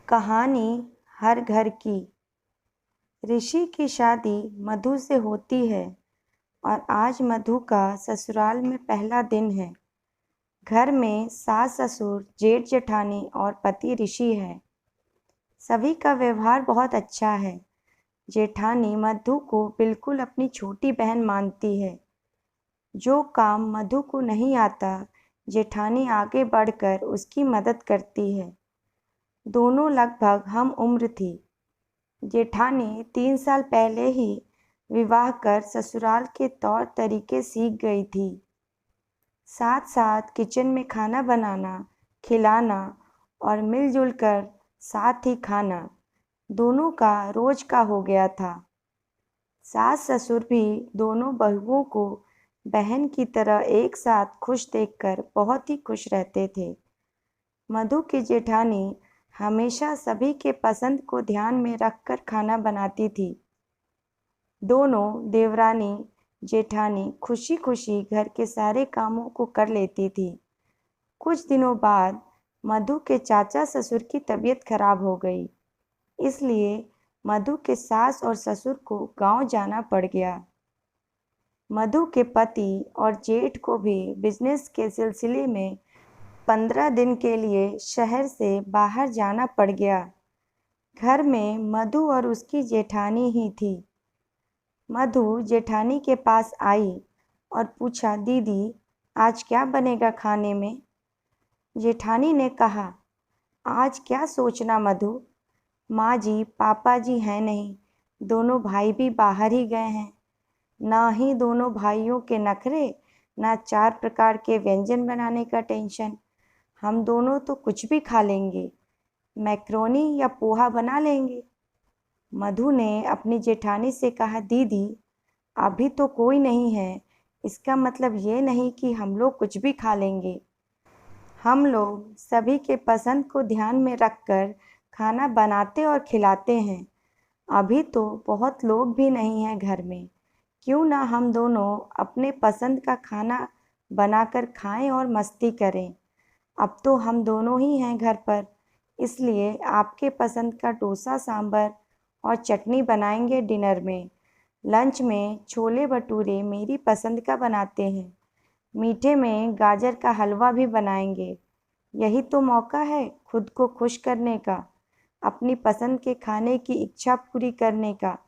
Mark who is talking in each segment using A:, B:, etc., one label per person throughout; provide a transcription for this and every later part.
A: कहानी हर घर की। ऋषि की शादी मधु से होती है और आज मधु का ससुराल में पहला दिन है। घर में सास ससुर, जेठ जेठानी और पति ऋषि है। सभी का व्यवहार बहुत अच्छा है। जेठानी मधु को बिल्कुल अपनी छोटी बहन मानती है। जो काम मधु को नहीं आता, जेठानी आगे बढ़कर उसकी मदद करती है। दोनों लगभग हम उम्र थी। जेठानी 3 साल पहले ही विवाह कर ससुराल के तौर तरीके सीख गई थी। साथ साथ किचन में खाना बनाना, खिलाना और मिलजुल कर साथ ही खाना दोनों का रोज का हो गया था। सास ससुर भी दोनों बहुओं को बहन की तरह एक साथ खुश देखकर बहुत ही खुश रहते थे। मधु की जेठानी हमेशा सभी के पसंद को ध्यान में रखकर खाना बनाती थी। दोनों देवरानी जेठानी खुशी खुशी घर के सारे कामों को कर लेती थी। कुछ दिनों बाद मधु के चाचा ससुर की तबीयत खराब हो गई, इसलिए मधु के सास और ससुर को गांव जाना पड़ गया। मधु के पति और जेठ को भी बिजनेस के सिलसिले में 15 दिन के लिए शहर से बाहर जाना पड़ गया। घर में मधु और उसकी जेठानी ही थी। मधु जेठानी के पास आई और पूछा, दीदी आज क्या बनेगा खाने में? जेठानी ने कहा, आज क्या सोचना मधु, माँ जी पापा जी हैं नहीं, दोनों भाई भी बाहर ही गए हैं। ना ही दोनों भाइयों के नखरे, ना 4 प्रकार के व्यंजन बनाने का टेंशन। हम दोनों तो कुछ भी खा लेंगे, मैक्रोनी या पोहा बना लेंगे। मधु ने अपनी जेठानी से कहा, दीदी अभी तो कोई नहीं है, इसका मतलब ये नहीं कि हम लोग कुछ भी खा लेंगे। हम लोग सभी के पसंद को ध्यान में रखकर खाना बनाते और खिलाते हैं। अभी तो बहुत लोग भी नहीं हैं घर में, क्यों ना हम दोनों अपने पसंद का खाना बनाकर खाएं और मस्ती करें। अब तो हम दोनों ही हैं घर पर, इसलिए आपके पसंद का डोसा सांभर और चटनी बनाएंगे डिनर में। लंच में छोले भटूरे मेरी पसंद का बनाते हैं। मीठे में गाजर का हलवा भी बनाएंगे। यही तो मौका है खुद को खुश करने का, अपनी पसंद के खाने की इच्छा पूरी करने का।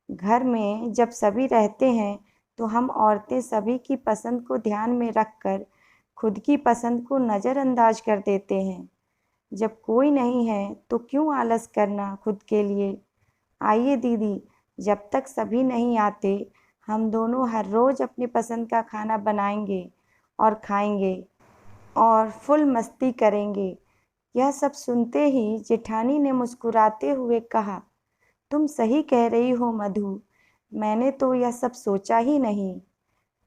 A: घर में जब सभी रहते हैं तो हम औरतें सभी की पसंद को ध्यान में रखकर खुद की पसंद को नज़रअंदाज कर देते हैं। जब कोई नहीं है तो क्यों आलस करना खुद के लिए। आइए दीदी, जब तक सभी नहीं आते हम दोनों हर रोज़ अपनी पसंद का खाना बनाएंगे और खाएंगे और फुल मस्ती करेंगे। यह सब सुनते ही जेठानी ने मुस्कुराते हुए कहा, तुम सही कह रही हो मधु, मैंने तो यह सब सोचा ही नहीं।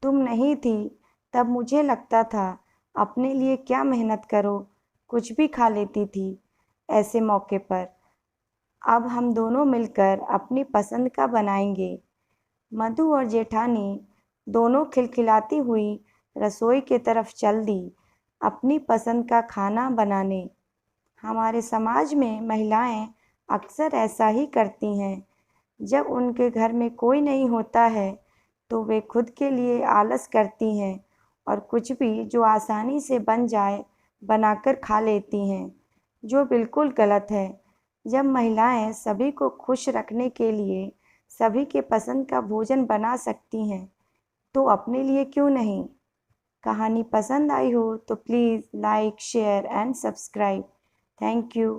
A: तुम नहीं थी तब मुझे लगता था अपने लिए क्या मेहनत करो, कुछ भी खा लेती थी ऐसे मौके पर। अब हम दोनों मिलकर अपनी पसंद का बनाएंगे। मधु और जेठानी दोनों खिलखिलाती हुई रसोई की तरफ चल दी, अपनी पसंद का खाना बनाने। हमारे समाज में महिलाएं अक्सर ऐसा ही करती हैं। जब उनके घर में कोई नहीं होता है तो वे खुद के लिए आलस करती हैं और कुछ भी जो आसानी से बन जाए बनाकर खा लेती हैं, जो बिल्कुल गलत है। जब महिलाएं सभी को खुश रखने के लिए सभी के पसंद का भोजन बना सकती हैं तो अपने लिए क्यों नहीं। कहानी पसंद आई हो तो please like, share and subscribe. Thank you.